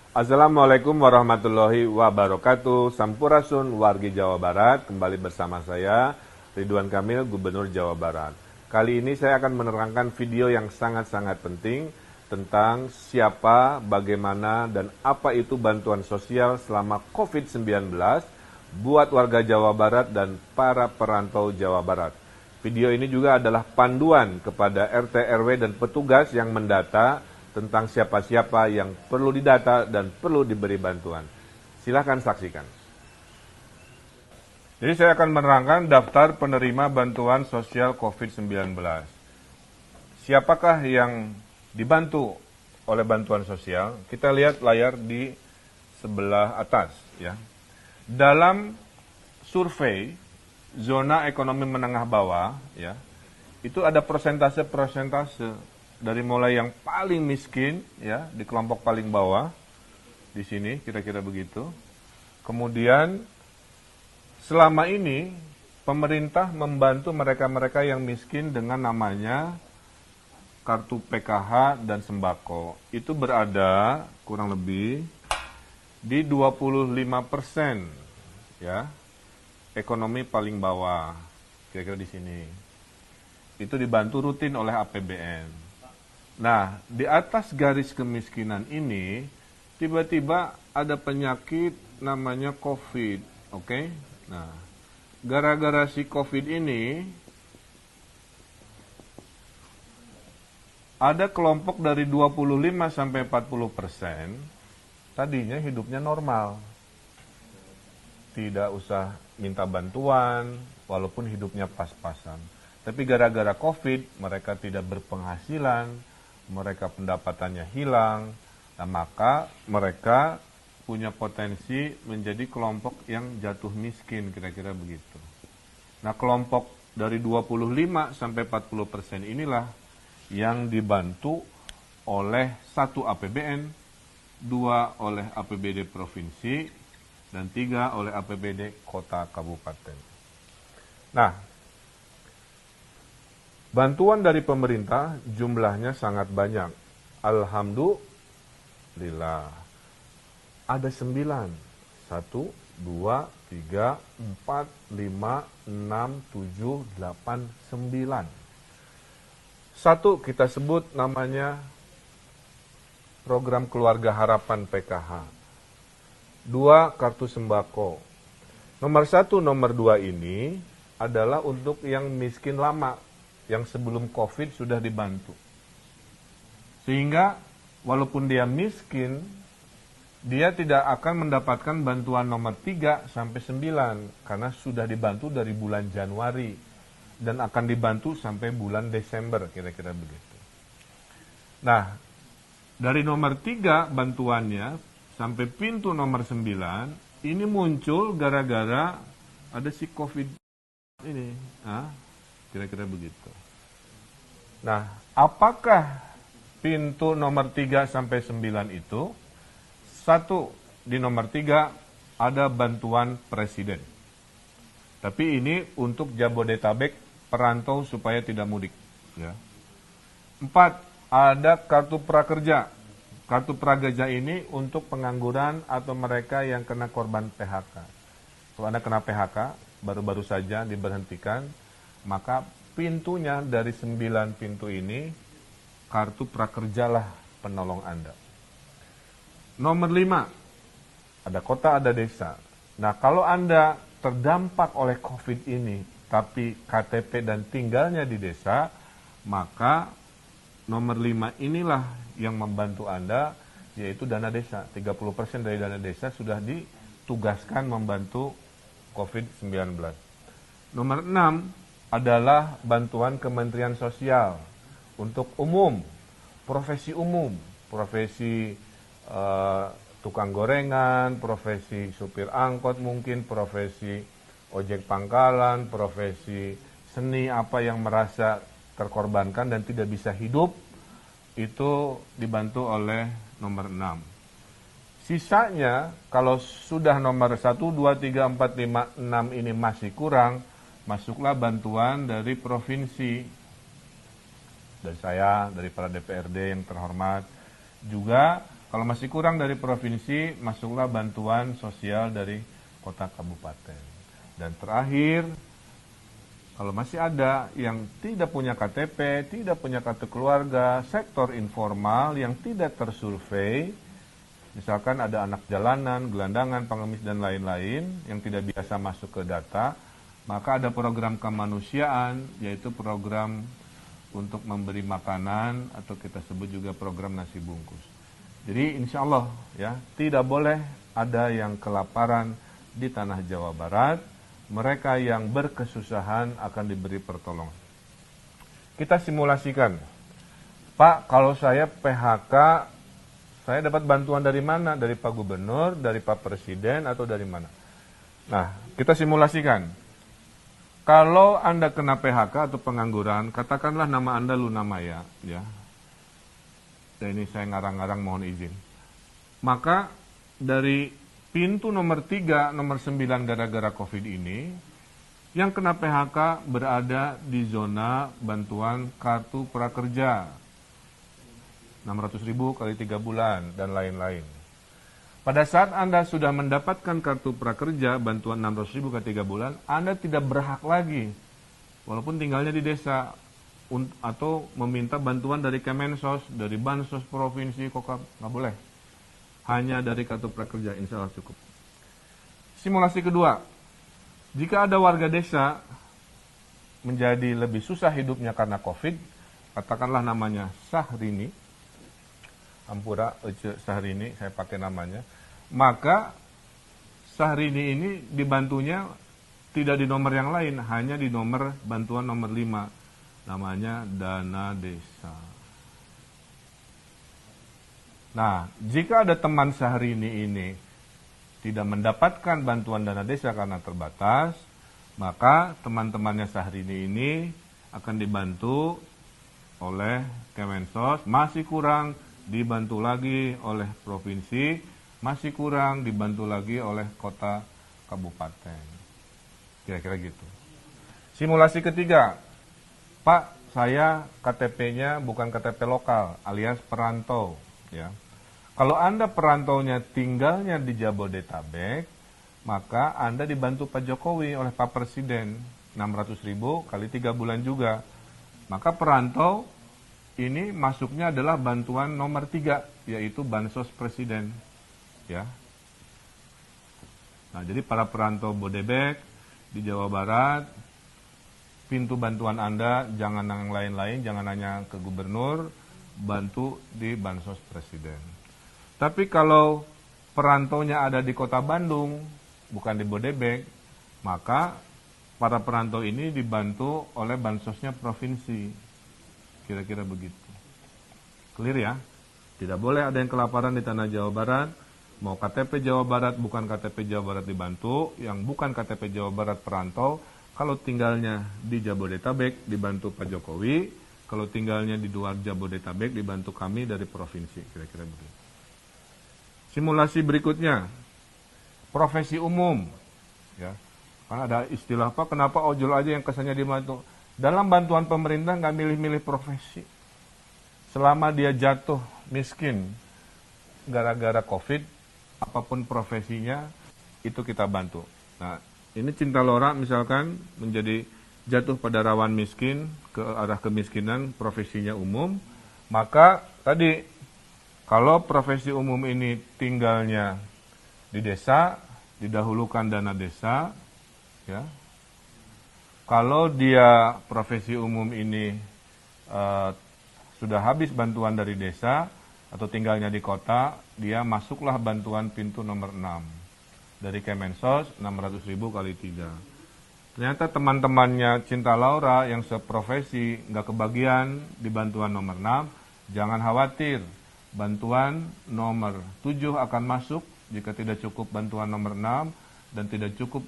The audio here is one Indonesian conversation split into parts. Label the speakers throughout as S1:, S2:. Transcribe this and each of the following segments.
S1: Assalamualaikum warahmatullahi wabarakatuh. Sampurasun wargi Jawa Barat. Kembali bersama saya Ridwan Kamil, Gubernur Jawa Barat. Kali ini saya akan menerangkan video yang sangat-sangat penting tentang siapa, bagaimana, dan apa itu bantuan sosial selama COVID-19 buat warga Jawa Barat dan para perantau Jawa Barat. Video ini juga adalah panduan kepada RT, RW, dan petugas yang mendata tentang siapa-siapa yang perlu didata dan perlu diberi bantuan. Silahkan saksikan. Jadi saya akan menerangkan daftar penerima bantuan sosial COVID-19. Siapakah yang dibantu oleh bantuan sosial? Kita lihat layar di sebelah atas, ya. Dalam survei zona ekonomi menengah bawah, ya, itu ada persentase dari mulai yang paling miskin, ya, di kelompok paling bawah, di sini kira-kira begitu. Kemudian selama ini pemerintah membantu mereka-mereka yang miskin dengan namanya kartu PKH dan sembako. Itu berada kurang lebih di 25%, ya, ekonomi paling bawah, kira-kira di sini. Itu dibantu rutin oleh APBN. Nah, di atas garis kemiskinan ini, tiba-tiba ada penyakit namanya COVID, oke? Nah, gara-gara si COVID ini, ada kelompok dari 25-40%, tadinya hidupnya normal. Tidak usah minta bantuan, walaupun hidupnya pas-pasan. Tapi gara-gara COVID, mereka tidak berpenghasilan, mereka pendapatannya hilang, nah maka mereka punya potensi menjadi kelompok yang jatuh miskin, kira-kira begitu. Nah, kelompok dari 25-40% inilah yang dibantu oleh 1 APBN, 2 oleh APBD provinsi, dan 3 oleh APBD kota kabupaten. Nah, bantuan dari pemerintah jumlahnya sangat banyak. Alhamdulillah. Ada 9. 1, 2, 3, 4, 5, 6, 7, 8, 9. 1 kita sebut namanya program keluarga harapan PKH. 2 kartu sembako. Nomor 1, nomor 2 ini adalah untuk yang miskin lama, yang sebelum COVID sudah dibantu. Sehingga walaupun dia miskin, dia tidak akan mendapatkan bantuan nomor 3 sampai 9 karena sudah dibantu dari bulan Januari dan akan dibantu sampai bulan Desember, kira-kira begitu. Nah, dari nomor 3 bantuannya sampai pintu nomor 9 ini muncul gara-gara ada si COVID ini. Kira-kira begitu. Nah, apakah pintu nomor 3 sampai 9 itu? 1, di nomor 3 ada bantuan presiden. Tapi ini untuk Jabodetabek perantau supaya tidak mudik, ya. 4, ada kartu prakerja. Kartu prakerja ini untuk pengangguran atau mereka yang kena korban PHK. Kalau Anda kena PHK, baru-baru saja diberhentikan, maka pintunya dari 9 pintu ini, kartu prakerjalah penolong Anda. Nomor 5, ada kota, ada desa. Nah, kalau Anda terdampak oleh COVID ini, tapi KTP dan tinggalnya di desa, maka nomor 5 inilah yang membantu Anda, yaitu dana desa. 30% dari dana desa sudah ditugaskan membantu COVID-19. Nomor 6 adalah bantuan Kementerian Sosial untuk umum, profesi umum, profesi tukang gorengan, profesi supir angkot mungkin, profesi ojek pangkalan, profesi seni apa yang merasa terkorbankan dan tidak bisa hidup, itu dibantu oleh nomor 6. Sisanya, kalau sudah nomor 1, 2, 3, 4, 5, 6 ini masih kurang, masuklah bantuan dari provinsi. Dari saya, dari para DPRD yang terhormat. Juga Kalau masih kurang dari provinsi, masuklah bantuan sosial dari kota kabupaten. Dan terakhir, kalau masih ada yang tidak punya KTP, tidak punya kartu keluarga, sektor informal yang tidak tersurvei, misalkan ada anak jalanan, gelandangan, pengemis, dan lain-lain yang tidak biasa masuk ke data, maka ada program kemanusiaan, yaitu program untuk memberi makanan, atau kita sebut juga program nasi bungkus. Jadi insya Allah ya, tidak boleh ada yang kelaparan di tanah Jawa Barat. Mereka yang berkesusahan akan diberi pertolongan. Kita simulasikan, Pak, kalau saya PHK, saya dapat bantuan dari mana? Dari Pak Gubernur, dari Pak Presiden, atau dari mana? Nah, kita simulasikan. Kalau Anda kena PHK atau pengangguran, katakanlah nama Anda Luna Maya, ya. Dan ini saya ngarang-ngarang, mohon izin. Maka dari pintu nomor 3, nomor 9 gara-gara COVID ini, yang kena PHK berada di zona bantuan kartu prakerja. 600.000 kali 3 bulan, dan lain-lain. Pada saat Anda sudah mendapatkan kartu prakerja, bantuan 600.000 kali 3 bulan, Anda tidak berhak lagi, walaupun tinggalnya di desa, atau meminta bantuan dari Kemensos, dari Bansos Provinsi, Kokam, nggak boleh. Hanya dari kartu prakerja, insya Allah cukup. Simulasi kedua, jika ada warga desa menjadi lebih susah hidupnya karena COVID, katakanlah namanya Sahrini, Ampura Ece Sahrini, saya pakai namanya, maka Sahrini ini dibantunya tidak di nomor yang lain, hanya di nomor bantuan nomor 5. Namanya dana desa. Nah, jika ada teman Sahrini ini tidak mendapatkan bantuan dana desa karena terbatas, maka teman-temannya Sahrini ini akan dibantu oleh Kemensos, masih kurang dibantu lagi oleh provinsi, masih kurang dibantu lagi oleh kota kabupaten. Kira-kira gitu. Simulasi ketiga, Pak, saya KTP-nya bukan KTP lokal, alias perantau. Ya. Kalau Anda perantaunya tinggalnya di Jabodetabek, maka Anda dibantu Pak Jokowi oleh Pak Presiden, 600.000 kali 3 bulan juga. Maka perantau ini masuknya adalah bantuan nomor 3, yaitu Bansos Presiden. Ya. Nah, jadi para perantau Bodebek di Jawa Barat, pintu bantuan Anda jangan yang lain-lain, jangan hanya ke gubernur, bantu di Bansos Presiden. Tapi kalau perantaunya ada di kota Bandung, bukan di Bodebek, maka para perantau ini dibantu oleh bansosnya provinsi. Kira-kira begitu. Clear ya? Tidak boleh ada yang kelaparan di tanah Jawa Barat. Mau KTP Jawa Barat, bukan KTP Jawa Barat dibantu. Yang bukan KTP Jawa Barat perantau, kalau tinggalnya di Jabodetabek dibantu Pak Jokowi, kalau tinggalnya di luar Jabodetabek dibantu kami dari provinsi, kira-kira begitu. Simulasi berikutnya, profesi umum, ya. Karena ada istilah apa? Kenapa ojol aja yang kesannya dibantu? Dalam bantuan pemerintah nggak milih-milih profesi. Selama dia jatuh miskin gara-gara COVID, apapun profesinya itu kita bantu. Nah, ini Cinta Lora misalkan menjadi jatuh pada rawan miskin, ke arah kemiskinan, profesinya umum, maka tadi kalau profesi umum ini tinggalnya di desa, didahulukan dana desa, ya. Kalau dia profesi umum ini sudah habis bantuan dari desa atau tinggalnya di kota, dia masuklah bantuan pintu nomor 6. Dari Kemensos, 600.000 kali 3. Ternyata teman-temannya Cinta Laura yang seprofesi nggak kebagian di bantuan nomor 6, jangan khawatir. Bantuan nomor 7 akan masuk jika tidak cukup bantuan nomor 6 dan tidak cukup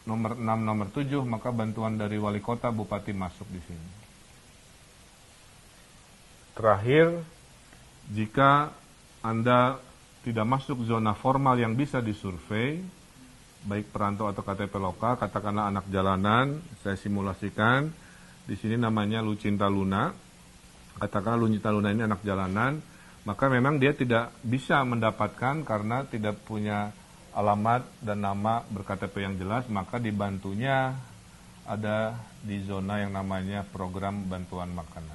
S1: nomor 6, nomor 7, maka bantuan dari wali kota, bupati masuk di sini. Terakhir, jika Anda tidak masuk zona formal yang bisa disurvei, baik perantau atau KTP lokal, katakanlah anak jalanan, saya simulasikan, di sini namanya Lucinta Luna, katakanlah Lucinta Luna ini anak jalanan, maka memang dia tidak bisa mendapatkan karena tidak punya alamat dan nama berKTP yang jelas, maka dibantunya ada di zona yang namanya program bantuan makanan.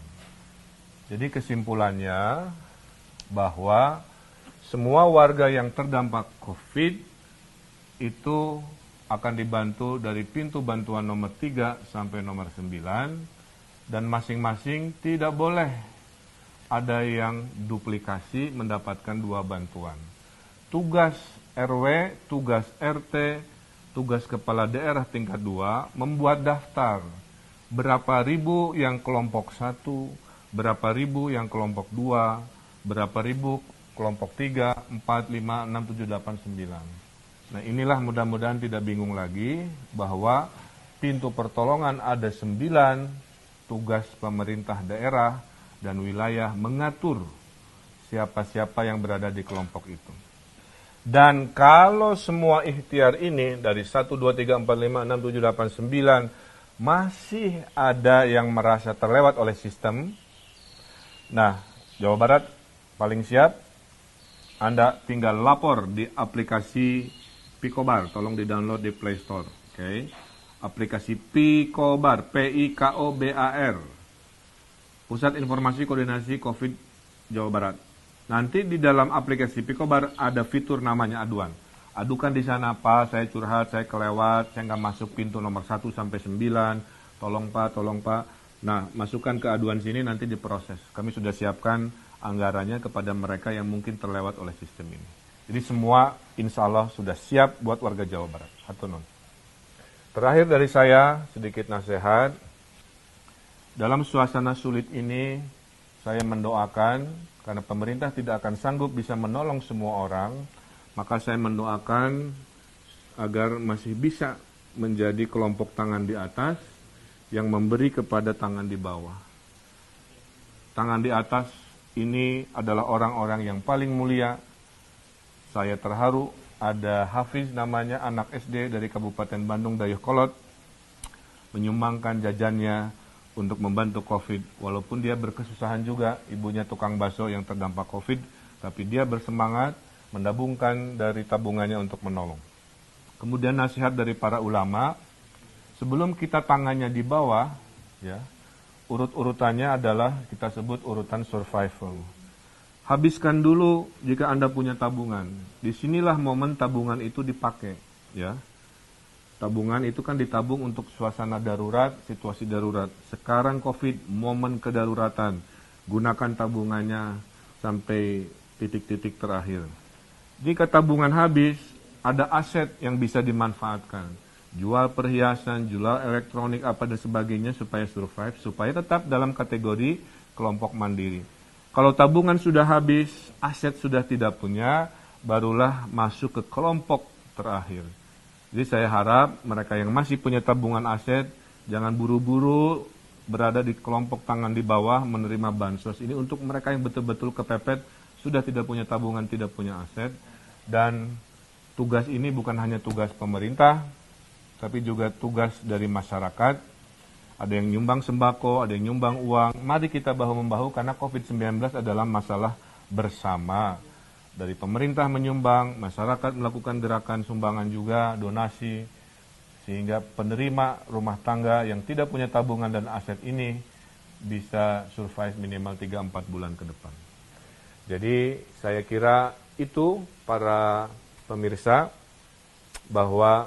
S1: Jadi kesimpulannya bahwa semua warga yang terdampak COVID itu akan dibantu dari pintu bantuan nomor 3 sampai nomor 9, dan masing-masing tidak boleh ada yang duplikasi mendapatkan 2 bantuan. Tugas RW, tugas RT, tugas kepala daerah tingkat 2 membuat daftar berapa ribu yang kelompok 1, berapa ribu yang kelompok 2, berapa ribu kelompok 3, 4, 5, 6, 7, 8, 9. Nah inilah mudah-mudahan tidak bingung lagi bahwa pintu pertolongan ada 9, tugas pemerintah daerah dan wilayah mengatur siapa-siapa yang berada di kelompok itu. Dan kalau semua ikhtiar ini dari 1, 2, 3, 4, 5, 6, 7, 8, 9 masih ada yang merasa terlewat oleh sistem, nah Jawa Barat paling siap. Anda tinggal lapor di aplikasi Pikobar, tolong di-download di Play Store. Oke. Aplikasi Pikobar, P-I-K-O-B-A-R. Pusat Informasi Koordinasi COVID Jawa Barat. Nanti di dalam aplikasi Pikobar ada fitur namanya aduan. Adukan di sana, Pak, saya curhat, saya kelewat, saya nggak masuk pintu nomor 1 sampai 9. Tolong Pak, tolong Pak. Nah, masukkan ke aduan sini nanti diproses. Kami sudah siapkan anggarannya kepada mereka yang mungkin terlewat oleh sistem ini. Jadi semua insya Allah sudah siap buat warga Jawa Barat. Hatunun. Terakhir dari saya, sedikit nasihat. Dalam suasana sulit ini, saya mendoakan, karena pemerintah tidak akan sanggup bisa menolong semua orang, maka saya mendoakan agar masih bisa menjadi kelompok tangan di atas yang memberi kepada tangan di bawah. Tangan di atas ini adalah orang-orang yang paling mulia. Saya terharu ada Hafiz namanya, anak SD dari Kabupaten Bandung Dayakolot, menyumbangkan jajannya untuk membantu COVID. Walaupun dia berkesusahan juga, ibunya tukang bakso yang terdampak COVID, tapi dia bersemangat menabungkan dari tabungannya untuk menolong. Kemudian nasihat dari para ulama, sebelum kita tangannya di bawah, ya, urut-urutannya adalah kita sebut urutan survival. Habiskan dulu jika Anda punya tabungan. Disinilah momen tabungan itu dipakai, ya. Tabungan itu kan ditabung untuk suasana darurat, situasi darurat. Sekarang COVID, momen kedaruratan. Gunakan tabungannya sampai titik-titik terakhir. Jika tabungan habis, ada aset yang bisa dimanfaatkan. Jual perhiasan, jual elektronik, apa dan sebagainya supaya survive, supaya tetap dalam kategori kelompok mandiri. Kalau tabungan sudah habis, aset sudah tidak punya, barulah masuk ke kelompok terakhir. Jadi saya harap mereka yang masih punya tabungan aset, jangan buru-buru berada di kelompok tangan di bawah menerima bansos. Ini untuk mereka yang betul-betul kepepet, sudah tidak punya tabungan, tidak punya aset. Dan tugas ini bukan hanya tugas pemerintah, tapi juga tugas dari masyarakat. Ada yang nyumbang sembako, ada yang nyumbang uang. Mari kita bahu-membahu karena COVID-19 adalah masalah bersama. Dari pemerintah menyumbang, masyarakat melakukan gerakan sumbangan juga, donasi. Sehingga penerima rumah tangga yang tidak punya tabungan dan aset ini bisa survive minimal 3-4 bulan ke depan. Jadi saya kira itu para pemirsa bahwa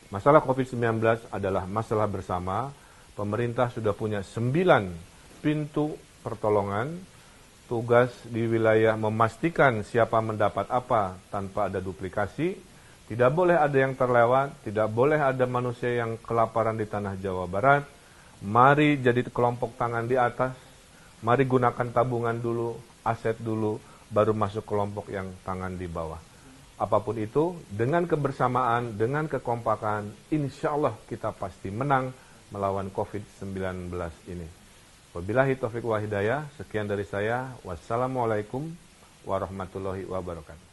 S1: masalah COVID-19 adalah masalah bersama. Pemerintah sudah punya 9 pintu pertolongan. Tugas di wilayah memastikan siapa mendapat apa tanpa ada duplikasi. Tidak boleh ada yang terlewat, tidak boleh ada manusia yang kelaparan di tanah Jawa Barat. Mari jadi kelompok tangan di atas. Mari gunakan tabungan dulu, aset dulu, baru masuk kelompok yang tangan di bawah. Apapun itu, dengan kebersamaan, dengan kekompakan, insya Allah kita pasti menang melawan COVID-19 ini. Wabillahi taufiq wa hidayah, sekian dari saya. Wassalamualaikum warahmatullahi wabarakatuh.